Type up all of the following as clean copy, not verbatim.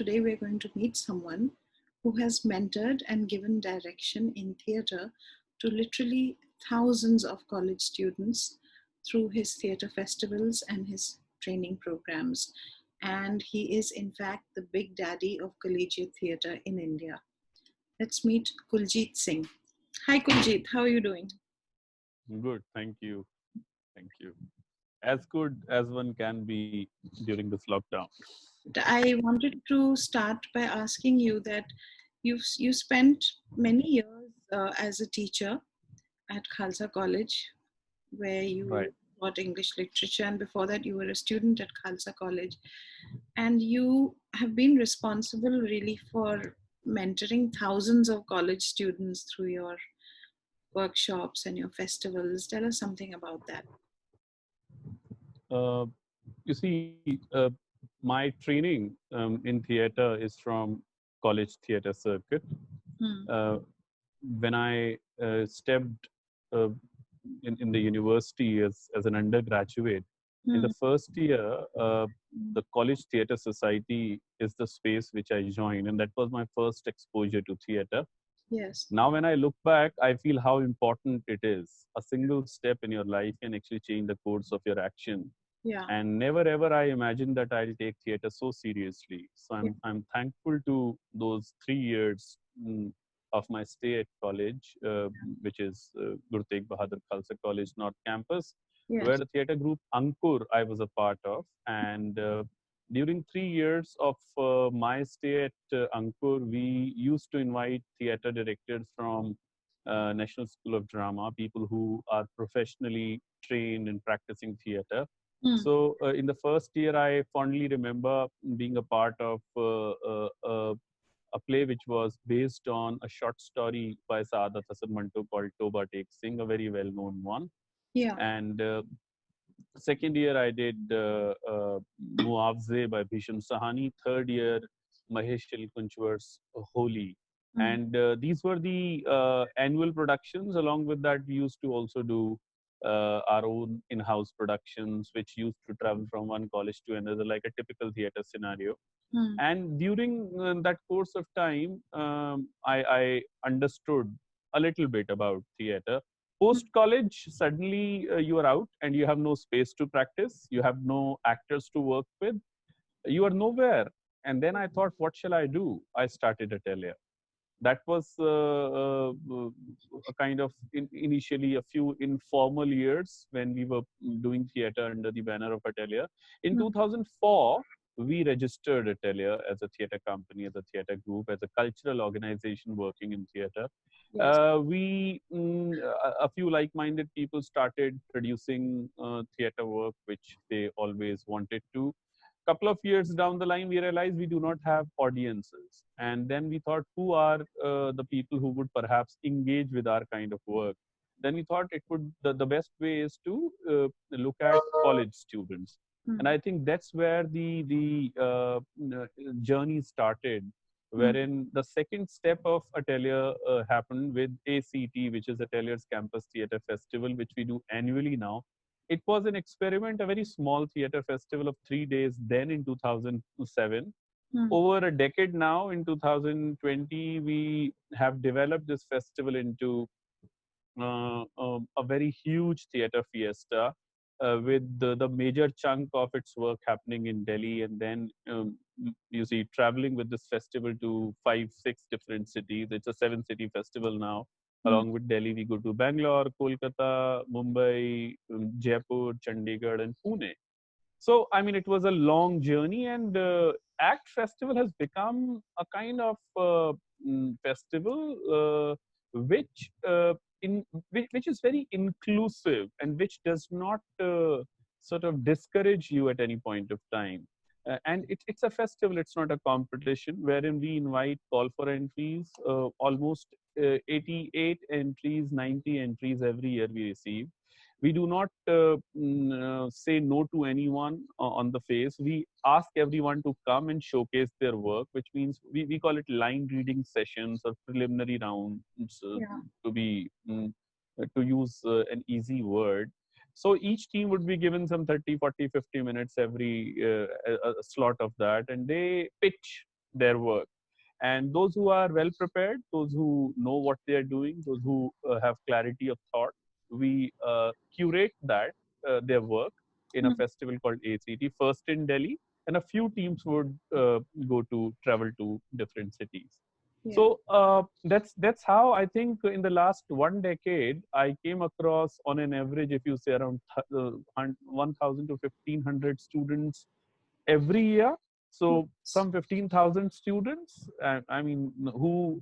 today we're going to meet someone who has mentored and given direction in theatre to literally thousands of college students through his theatre festivals and his training programs. And he is, in fact, the big daddy of collegiate theatre in India. Let's meet Kuljeet Singh. Hi, Kuljeet. How are you doing? Good, thank you. Thank you. As good as one can be during this lockdown. I wanted to start by asking you that you spent many years as a teacher at Khalsa College, where Right. you taught English literature, and before that, you were a student at Khalsa College, and you have been responsible really for mentoring thousands of college students through your workshops and your festivals. Tell us something about that. Uh, you see, my training in theater is from college theater circuit. Hmm. Uh, when I stepped uh, in the university as an undergraduate, in Hmm. the first year, the College Theatre Society is the space which I joined, and that was my first exposure to theatre. Yes. Now, when I look back, I feel how important it is. A single step in your life can actually change the course of your action. Yeah. And never ever I imagined that I'll take theater so seriously. So Yeah. I'm thankful to those 3 years of my stay at college, which is Guru Tegh Bahadur Khalsa College North Campus, where Yes. the theater group Ankur I was a part of. And during 3 years of my stay at Ankur, we used to invite theater directors from National School of Drama, people who are professionally trained in practicing theater. Hmm. So in the first year, I fondly remember being a part of a play which was based on a short story by Saadat Hasan Manto called Toba Tek Singh, a very well-known one. Yeah. And second year, I did Muavze by Bhisham Sahani. Third year, Mahesh Kunchwar's Holi. Hmm. And these were the annual productions. Along with that, we used to also do our own in-house productions, which used to travel from one college to another, like a typical theater scenario. Hmm. And during that course of time, I understood a little bit about theater. Post college, suddenly you are out and you have no space to practice. You have no actors to work with. You are nowhere. And then I thought, what shall I do? I started Atelier. That was a kind of initially a few informal years when we were doing theater under the banner of Atelier. In Hmm. 2004, we registered Atelier as a theater company, as a theater group, as a cultural organization working in theater. Yes. A few like-minded people started producing theater work, which they always wanted to. Couple of years down the line, we realized we do not have audiences. And then we thought, who are the people who would perhaps engage with our kind of work? Then we thought the best way is to look at college students. Hmm. And I think that's where the journey started, Hmm. wherein the second step of Atelier happened with ACT, which is Atelier's Campus Theatre Festival, which we do annually now. It was an experiment, a very small theater festival of 3 days then in 2007. Hmm. Over a decade now, in 2020, we have developed this festival into a very huge theater fiesta with the major chunk of its work happening in Delhi, and then you see traveling with this festival to 5, 6 different cities. It's a 7-city festival now. Hmm. Along with Delhi, we go to Bangalore, Kolkata, Mumbai, Jaipur, Chandigarh, and Pune. So, I mean, it was a long journey, and ACT Festival has become a kind of festival which which is very inclusive and which does not sort of discourage you at any point of time. And it's a festival, it's not a competition, wherein we invite call for entries, almost 88 entries, 90 entries every year we receive. We do not say no to anyone on the face. We ask everyone to come and showcase their work, which means we call it line reading sessions or preliminary rounds, Yeah. to be to use an easy word. So each team would be given some 30, 40, 50 minutes every a slot of that, and they pitch their work. And those who are well prepared, those who know what they are doing, those who have clarity of thought, we curate that their work in a Mm. festival called ACT, first in Delhi, and a few teams would go to travel to different cities. Yeah. So that's how I think in the last 1 decade I came across on an average, if you say around 1,000 to 1,500 students every year. So Yes. some 15,000 students, I mean, who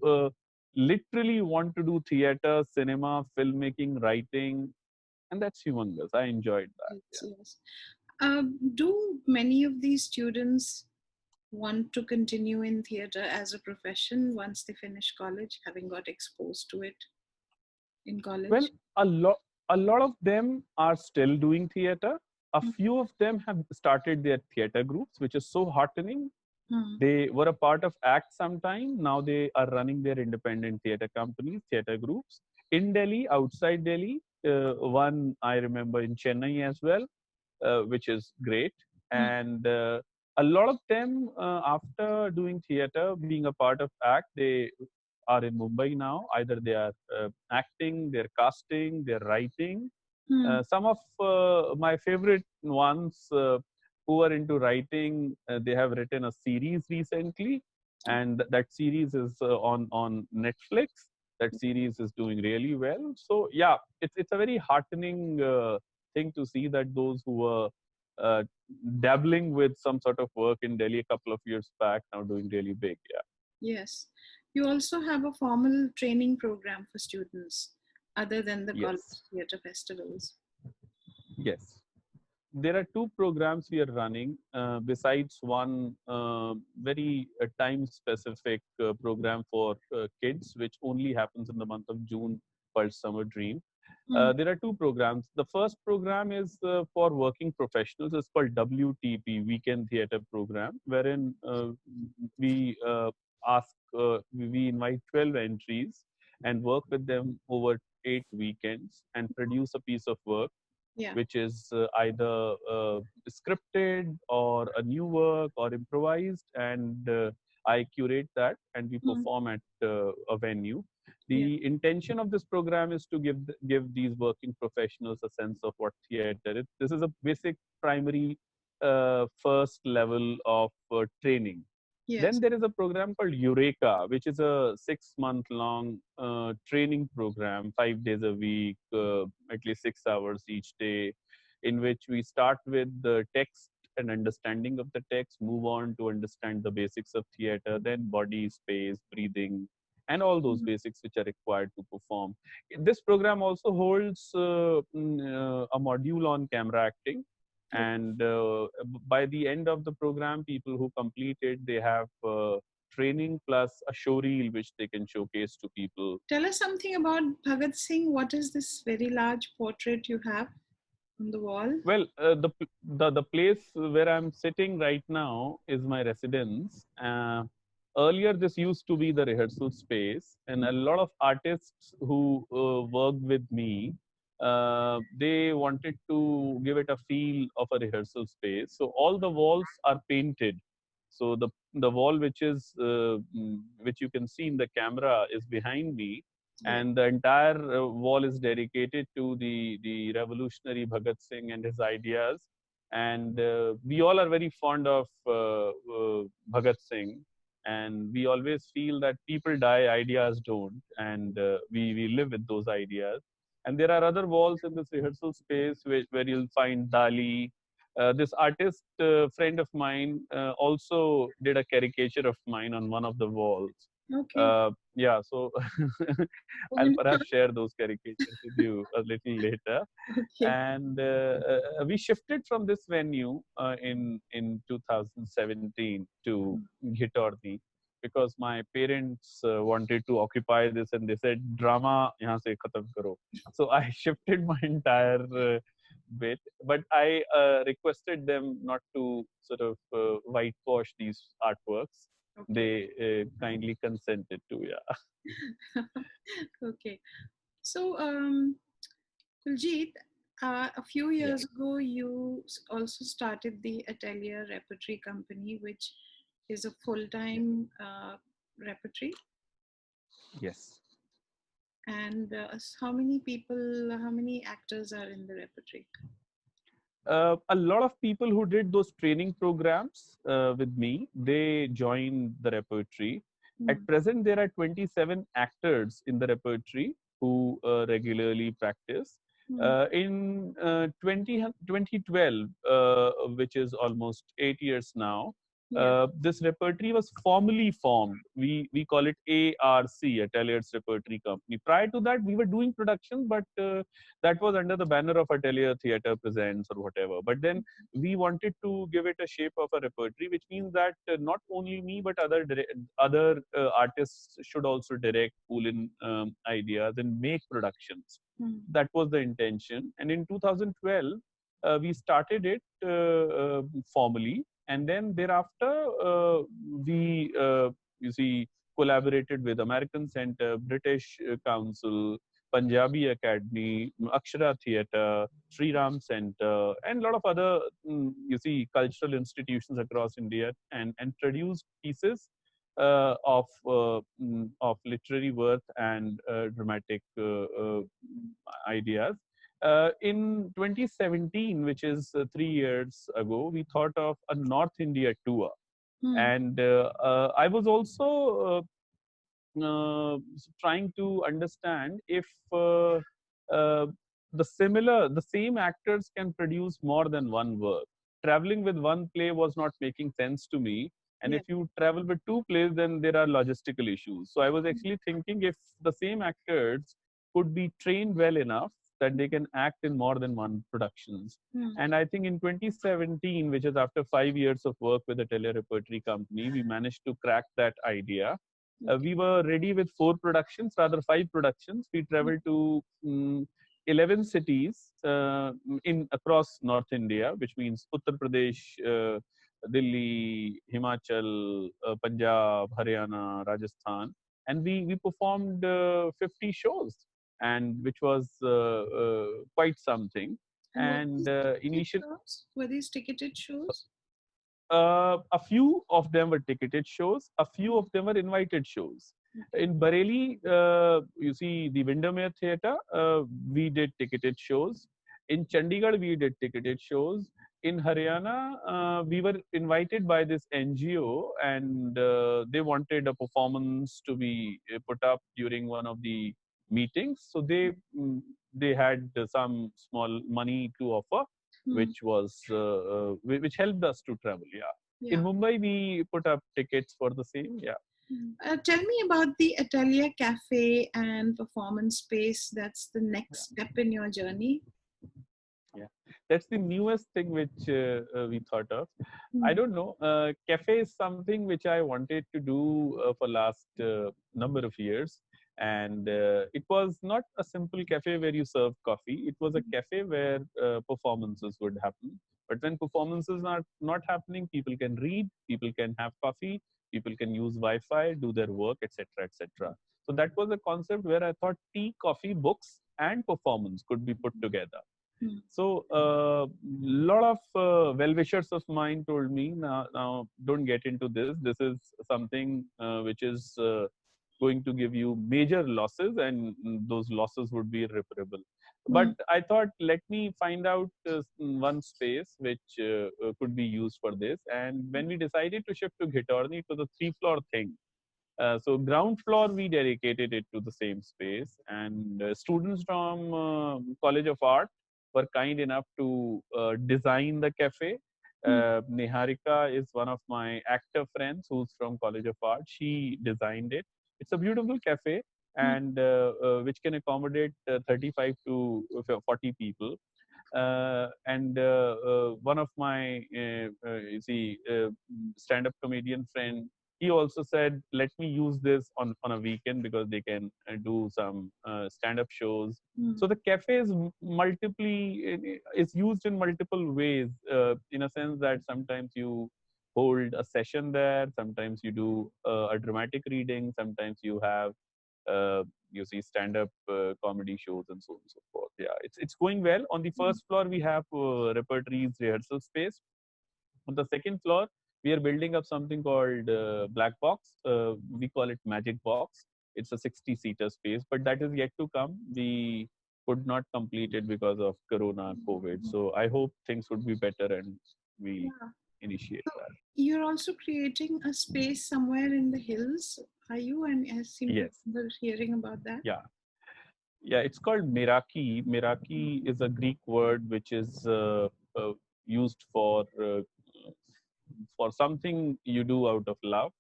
literally want to do theater, cinema, filmmaking, writing, and that's humongous. I enjoyed that. Yes. Yes. Do many of these students want to continue in theater as a profession once they finish college, having got exposed to it in Well, college? a lot of them are still doing theater. A Mm. few of them have started their theater groups, which is so heartening. Mm. They were a part of ACT sometime. Now they are running their independent theater companies, theater groups in Delhi, outside Delhi. One I remember in Chennai as well, which is great. Mm. And a lot of them, after doing theater, being a part of ACT, they are in Mumbai now. Either they are acting, they're casting, they're writing. Mm. Some of my favorite ones who are into writing, they have written a series recently, and that series is on Netflix. That series is doing really well. So yeah, it's a very heartening thing to see that those who were uh, dabbling with some sort of work in Delhi a couple of years back now doing really big. Yeah. Yes. You also have a formal training program for students other than the college Yes. theater festivals. Yes. There are two programs we are running besides one very time specific program for kids, which only happens in the month of June, called Summer Dream. Mm. There are two programs. The first program is for working professionals. It's called WTP, Weekend Theatre Program, wherein we ask, we invite 12 entries and work with them over 8 weekends and produce a piece of work Yeah. which is either scripted or a new work or improvised, and I curate that and we Mm. perform at a venue. Yeah. The intention of this program is to give these working professionals a sense of what theater is. This is a basic primary first level of training. Then Yes. there is a program called Eureka, which is a 6 month long training program, 5 days a week, at least 6 hours each day, in which we start with the text and understanding of the text, move on to understand the basics of theater, then body, space, breathing, and all those Mm. basics which are required to perform. This program also holds a module on camera acting, Okay. and by the end of the program, people who complete it, they have training plus a show reel which they can showcase to people. Tell us something about Bhagat Singh. What is this very large portrait you have on the wall? Well, the place where I'm sitting right now is my residence. Earlier, this used to be the rehearsal space, and a lot of artists who worked with me, they wanted to give it a feel of a rehearsal space. So all the walls are painted. So the wall which you can see in the camera is behind me, Yeah. and the entire wall is dedicated to the revolutionary Bhagat Singh and his ideas. And we all are very fond of Bhagat Singh, and we always feel that people die, ideas don't, and we live with those ideas. And there are other walls in this rehearsal space where you'll find Dali. This artist friend of mine also did a caricature of mine on one of the walls. Okay. Yeah, so I'll Oh, perhaps share those caricatures with you a little later. okay. And we shifted from this venue in 2017 to Ghitorni because my parents wanted to occupy this, and they said drama yahan se khatam karo. So I shifted my entire bit, but I requested them not to sort of whitewash these artworks. Okay. They kindly consented to. Yeah. Okay. So, Kuljeet, a few Yeah. years ago, you also started the Atelier Repertoire Company, which is a full-time repertory. Yes. And how many people, how many actors are in the repertory? A lot of people who did those training programs with me, they joined the repertory. At present, there are 27 actors in the repertory who regularly practice. In 2012, which is almost 8 years now, this repertory was formally formed. We call it ARC, Atelier's Repertory Company. Prior to that, we were doing production, but that was under the banner of Atelier Theatre Presents or whatever. But then we wanted to give it a shape of a repertory, which means that not only me but other artists should also direct, pull in ideas, and make productions. That was the intention. And in 2012, we started it formally, and then thereafter we you see collaborated with American Center, British Council, Punjabi Academy, Akshara Theatre, Sri Ram Center, and a lot of other, you see, cultural institutions across India, and produced pieces of literary worth and dramatic ideas. In 2017, which is 3 years ago, we thought of a North India tour. And I was also trying to understand if the same actors can produce more than one work. Traveling with one play was not making sense to me. And if you travel with two plays, then there are logistical issues. So I was actually thinking if the same actors could be trained well enough that they can act in more than one productions. And I think in 2017, which is after 5 years of work with the Atelier Repertory Company, we managed to crack that idea. We were ready with 4 productions, rather 5 productions. We traveled to 11 cities in across North India, which means Uttar Pradesh, Delhi, Himachal, Punjab, Haryana, Rajasthan, and we performed 50 shows, and which was quite something. And initially, were these ticketed shows? A few of them were ticketed shows. A few of them were invited shows. In Bareilly, you see the Windermere Theatre, we did ticketed shows. In Chandigarh, we did ticketed shows. In Haryana, we were invited by this NGO, and they wanted a performance to be put up during one of the meetings. So they had some small money to offer, which was which helped us to travel. In Mumbai, we put up tickets for the same. Tell me about the Atelier Cafe and performance space. That's the next step in your journey. That's the newest thing which we thought of. I don't know. Cafe is something which I wanted to do for last number of years. And it was not a simple cafe where you serve coffee. It was a cafe where performances would happen. But when performances are not happening, people can read, people can have coffee, people can use Wi-Fi, do their work, etc., etc. So that was a concept where I thought tea, coffee, books, and performance could be put together. So a lot of well-wishers of mine told me, now don't get into this. This is something which is going to give you major losses, and those losses would be irreparable. But I thought, let me find out one space which could be used for this. And when we decided to shift to Ghitorni, to the 3-floor thing, so ground floor, we dedicated it to the same space. And students from College of Art were kind enough to design the cafe. Niharika is one of my actor friends who's from College of Art. She designed it. It's a beautiful cafe, and which can accommodate 35 to 40 people. And one of my stand-up comedian friend, he also said, let me use this on a weekend because they can do some stand-up shows. So the cafe is is used in multiple ways, in a sense that sometimes you hold a session there, sometimes you do a dramatic reading, sometimes you have you see stand-up comedy shows, and so on and so forth. It's going well. On the first floor, we have repertories, rehearsal space. On the second floor, we are building up something called Black Box. We call it Magic Box. It's a 60-seater space, but that is yet to come. We could not complete it because of Corona and COVID. So I hope things would be better and we Yeah. initiate So that. you're also creating a space somewhere in the hills, are you? And I seem to Yes. remember hearing about that. Yeah. Yeah, it's called Meraki. Meraki is a Greek word which is used for something you do out of love.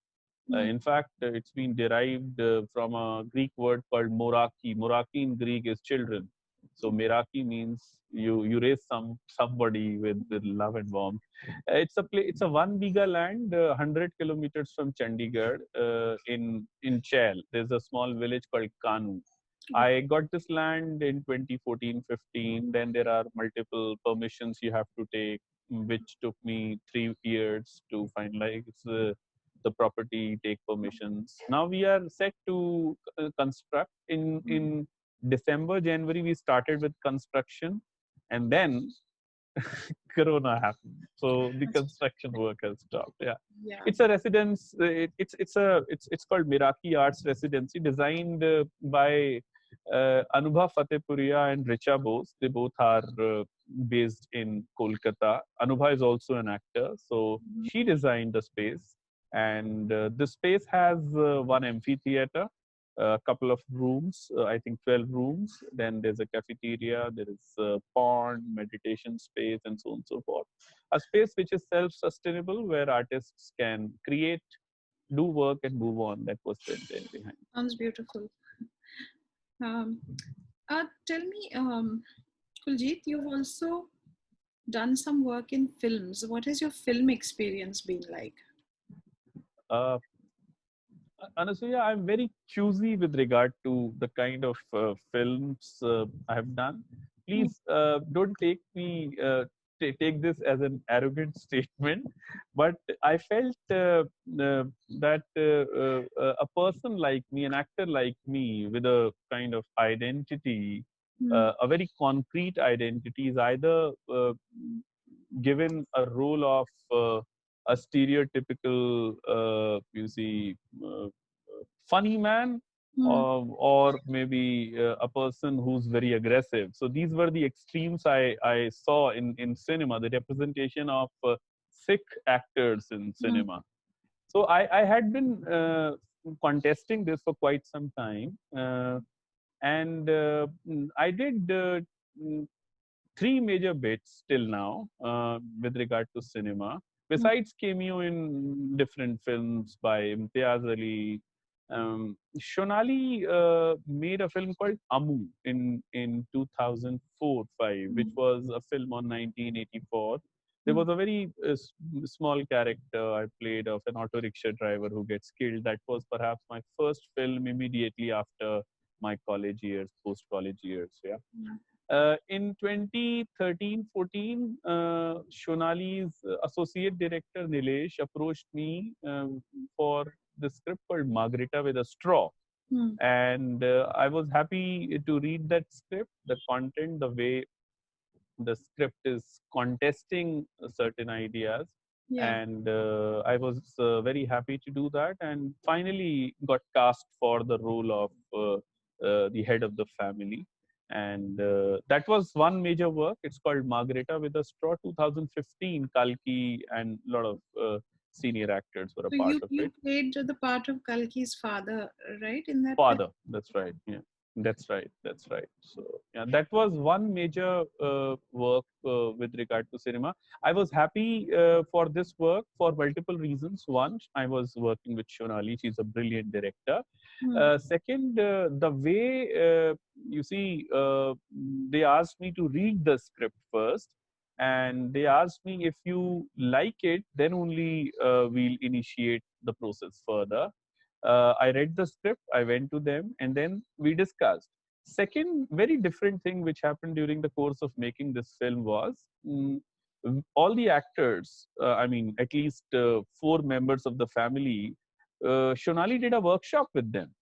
Mm. In fact, it's been derived from a Greek word called moraki. Moraki in Greek is children. So Meraki means you raise somebody with love and warmth. It's a one biga land, 100 kilometers from Chandigarh, in Chel. There's a small village called Kanu. I got this land in 2014-15. Then there are multiple permissions you have to take, which took me 3 years to finalize the property, take permissions. Now we are set to construct. In December, January, we started with construction, and then Corona happened, so the construction work has stopped. Yeah, Yeah. it's a residence. It's called Meraki Arts Residency, designed by Anubha Fatehpuria and Richa Bose. They both are based in Kolkata. Anubha is also an actor, so she designed the space. And the space has one amphitheater, a couple of rooms, I think 12 rooms. Then there's a cafeteria, there is a pond, meditation space, and so on and so forth. A space which is self-sustainable, where artists can create, do work, and move on. That was the intent behind. Sounds beautiful. Um, Tell me, Kuljeet, you've also done some work in films. What has your film experience been like? Uh, Anasuya, I'm very choosy with regard to the kind of films I have done. Mm. Please don't take this as an arrogant statement, but I felt that a person like me, an actor like me, with a kind of identity, Mm. a very concrete identity, is either given a role of a stereotypical, funny man, Mm. or maybe a person who's very aggressive. So these were the extremes I saw in cinema, the representation of sick actors in Mm. cinema. So I had been contesting this for quite some time. And I did three major bits till now with regard to cinema. Mm. Besides cameo in different films by Imtiaz Ali, Shonali made a film called Amu in 2004-5, which Mm. was a film on 1984. There Mm. was a very small character I played of an auto rickshaw driver who gets killed. That was perhaps my first film immediately after my college years, post-college years. Yeah. Mm. In 2013-14, Shonali's associate director Nilesh approached me for the script called Margarita with a Straw. Mm. And I was happy to read that script, the content, the way the script is contesting certain ideas. Yeah. And I was very happy to do that, and finally got cast for the role of the head of the family. And that was one major work. It's called Margarita with a Straw, 2015. Kalki and a lot of senior actors were a So part you of you it. played the part of Kalki's father, right? In that film. Father, that's right. Yeah, that's right. That's right. So yeah, that was one major work with regard to cinema. I was happy for this work for multiple reasons. One, I was working with Shonali. She's a brilliant director. Mm. Second, the way they asked me to read the script first, and they asked me, if you like it, then only we'll initiate the process further. I read the script, I went to them, and then we discussed. Second, very different thing which happened during the course of making this film was, all the actors, I mean, at least four members of the family, Shonali did a workshop with them.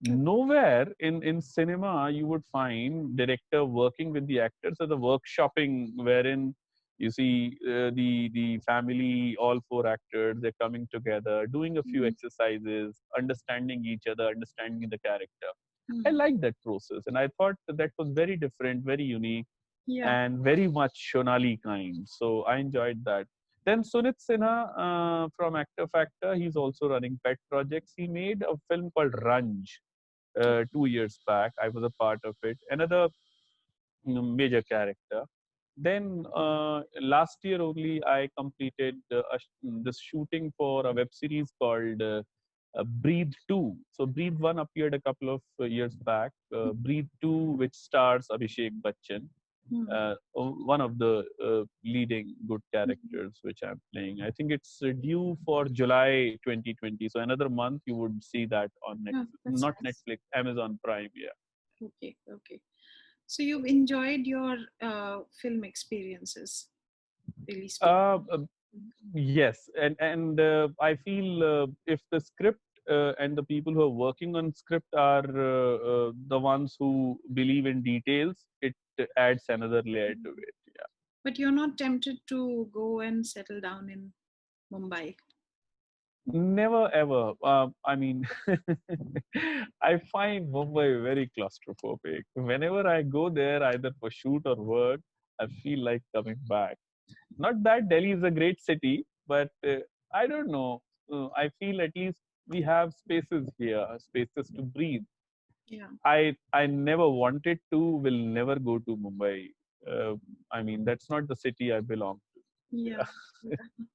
Nowhere in cinema you would find director working with the actors as a workshopping, wherein You see the family, all four actors, they're coming together, doing a few Mm. exercises, understanding each other, understanding the character. I Mm. like that process, and I thought that was very different, very unique, Yeah. and very much Shonali kind. So I enjoyed that. Then Sunit Sinha from Actor Factor, he's also running pet projects. He made a film called Ranj 2 years back. I was a part of it. Another major character. Then last year only, I completed this shooting for a web series called Breathe 2. So Breathe 1 appeared a couple of years back. Breathe 2, which stars Abhishek Bachchan, Mm. one of the leading good characters which I'm playing. I think it's due for July 2020. So another month you would see that on Oh, Netflix, that's not nice. Netflix, Amazon Prime. Yeah. Okay. Okay. So you've enjoyed your film experiences, really speaking. Uh, uh, yes, and I feel if the script and the people who are working on script are the ones who believe in details, it adds another layer to it. Yeah. But you're not tempted to go and settle down in Mumbai. Never ever. I mean, I find Mumbai very claustrophobic. Whenever I go there, either for shoot or work, I feel like coming back. Not that Delhi is a great city, but I don't know. I feel at least we have spaces here, spaces to breathe. Yeah. I never wanted to, will never go to Mumbai. Uh, I mean, that's not the city I belong to. Yeah. Yeah. Yeah.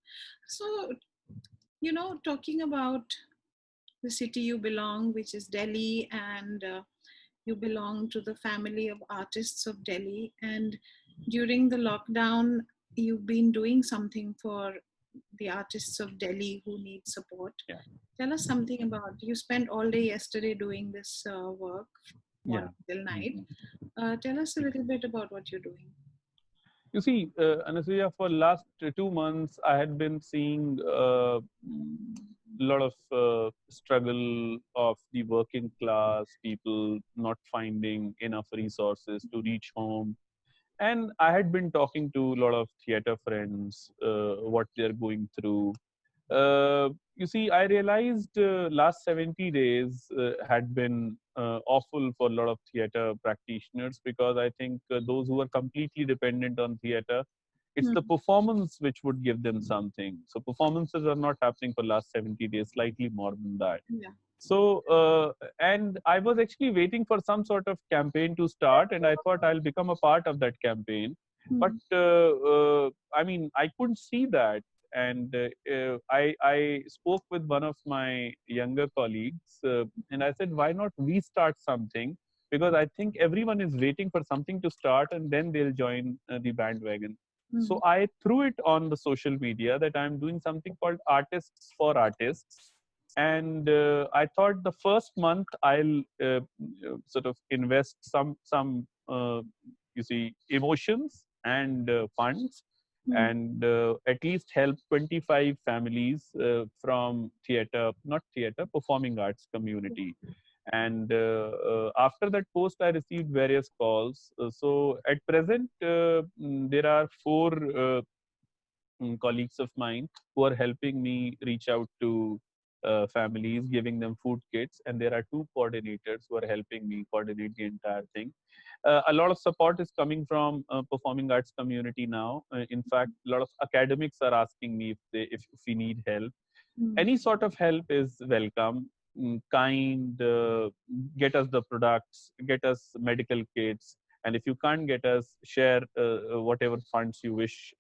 So, talking about the city you belong, which is Delhi, and you belong to the family of artists of Delhi. And during the lockdown, you've been doing something for the artists of Delhi who need support. Yeah. Tell us something about. You spent all day yesterday doing this work, Yeah. morning till night. Mhm. Tell us a little bit about what you're doing. You see, Anasuya, for last 2 months, I had been seeing a lot of struggle of the working class people not finding enough resources to reach home. And I had been talking to a lot of theater friends, what they're going through. You see, I realized last 70 days had been awful for a lot of theater practitioners, because I think those who are completely dependent on theater, it's Hmm. the performance which would give them something. So performances are not happening for last 70 days, slightly more than that. Yeah. So, and I was actually waiting for some sort of campaign to start, and I thought I'll become a part of that campaign. But Hmm. I mean, I couldn't see that. And I spoke with one of my younger colleagues, and I said, why not we start something? Because I think everyone is waiting for something to start, and then they'll join the bandwagon. Hmm. So I threw it on the social media that I'm doing something called Artists for Artists, and I thought the first month I'll sort of invest some you see emotions and funds, Hmm. and at least help 25 families from theater, not theater, performing arts community. And after that post, I received various calls. So at present, there are four colleagues of mine who are helping me reach out to families, giving them food kits, and there are two coordinators who are helping me coordinate the entire thing. A lot of support is coming from performing arts community now. In fact, a lot of academics are asking me if we need help. Hmm. Any sort of help is welcome. Kind, get us the products, get us medical kits, and if you can't get us, share whatever funds you wish,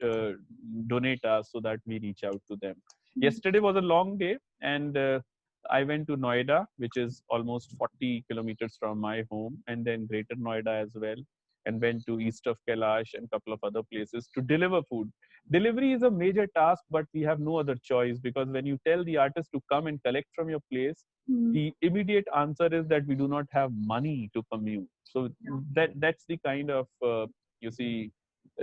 donate us so that we reach out to them. Hmm. Yesterday was a long day, and I went to Noida, which is almost 40 kilometers from my home, and then Greater Noida as well, and went to east of Kailash and a couple of other places to deliver food. Delivery is a major task, but we have no other choice, because when you tell the artist to come and collect from your place, Hmm. the immediate answer is that we do not have money to commute. So Yeah. that's the kind of you see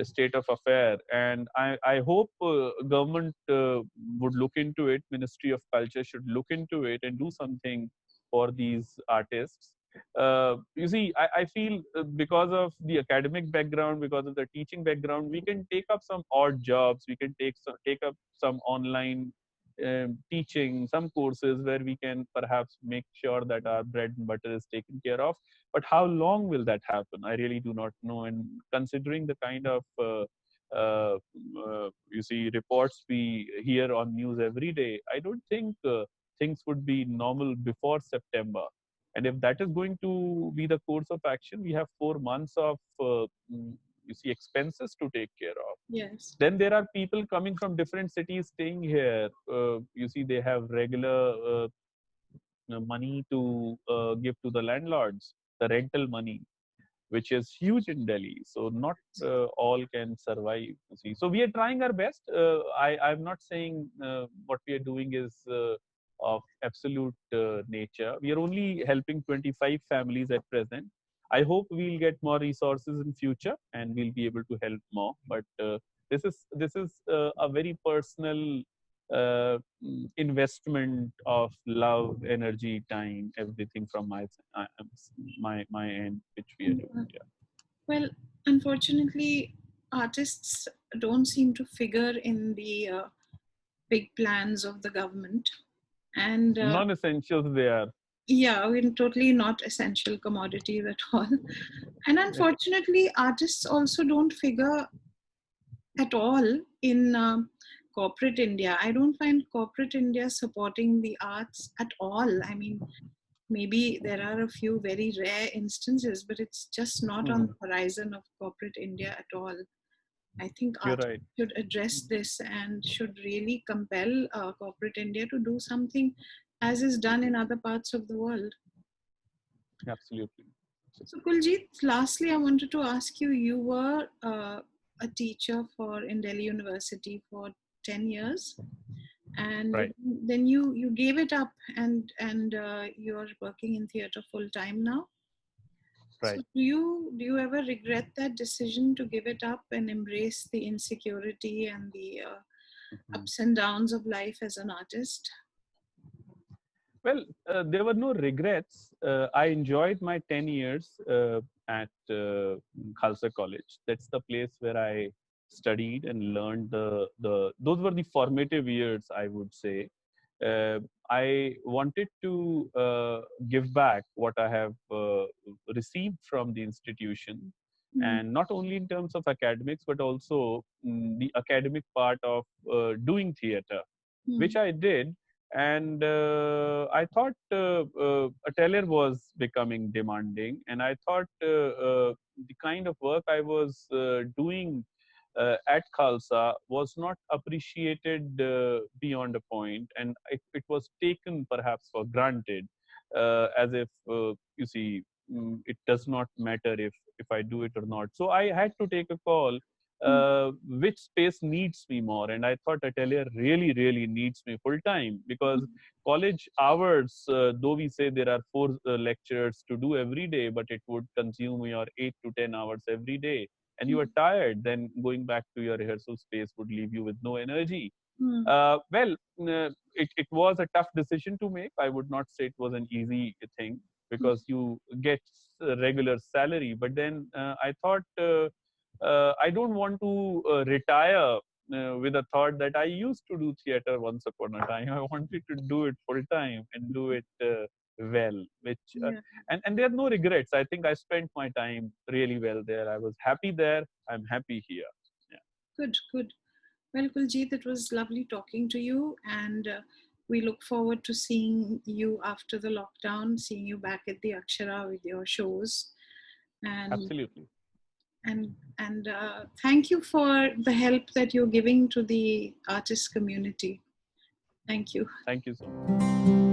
state of affair. And I hope government would look into it. Ministry of Culture should look into it and do something for these artists. You see, I feel because of the academic background, because of the teaching background, we can take up some odd jobs. We can take up some online teaching, some courses where we can perhaps make sure that our bread and butter is taken care of. But how long will that happen? I really do not know. And considering the kind of you see reports we hear on news every day, I don't think things would be normal before September. And if that is going to be the course of action, we have 4 months of you see expenses to take care of. Yes. Then there are people coming from different cities staying here. You see, they have regular money to give to the landlords, the rental money, which is huge in Delhi. So not all can survive. You see, so we are trying our best. I'm not saying what we are doing is of absolute nature. We are only helping 25 families at present. I hope we'll get more resources in future and we'll be able to help more. But this is a very personal investment of love, energy, time, everything from my end, which we are doing. Yeah. Well, unfortunately, artists don't seem to figure in the big plans of the government. And Non-essentials they are. yeah, we're totally not essential commodities at all. And unfortunately, artists also don't figure at all in corporate India. I don't find corporate India supporting the arts at all. I mean, maybe there are a few very rare instances, but it's just not on the horizon of corporate India at all. I think You're art right. should address this and should really compel corporate India to do something as is done in other parts of the world. Absolutely. So, Kuljeet, lastly, I wanted to ask you, you were a teacher in Delhi University for 10 years. And Right. then you gave it up and you're working in theater full time now. So Right. do you ever regret that decision to give it up and embrace the insecurity and the ups and downs of life as an artist? Well, there were no regrets. I enjoyed my 10 years at Khalsa College. That's the place where I studied and learned those were the formative years, I would say. I wanted to give back what I have received from the institution, and not only in terms of academics, but also the academic part of doing theater, which I did. And I thought Atelier was becoming demanding, and I thought the kind of work I was doing at Khalsa was not appreciated beyond a point, and it was taken perhaps for granted, as if you see, it does not matter if I do it or not. So I had to take a call. Which space needs me more? And I thought Atelier really needs me full time, because college hours, though we say there are 4 lectures to do every day, but it would consume your 8 to 10 hours every day, and you are tired. Then going back to your rehearsal space would leave you with no energy. Well, it was a tough decision to make. I would not say it was an easy thing, because you get a regular salary. But then I thought I don't want to retire with a thought that I used to do theater once upon a time. I wanted to do it full time and do it well, which and there are no regrets. I think I spent my time really well there. I was happy there. I'm happy here. Yeah. Good. Well, Kuljeet, it was lovely talking to you, and we look forward to seeing you after the lockdown, seeing you back at the Akshara with your shows. And absolutely. And thank you for the help that you're giving to the artist community. Thank you. Thank you so much.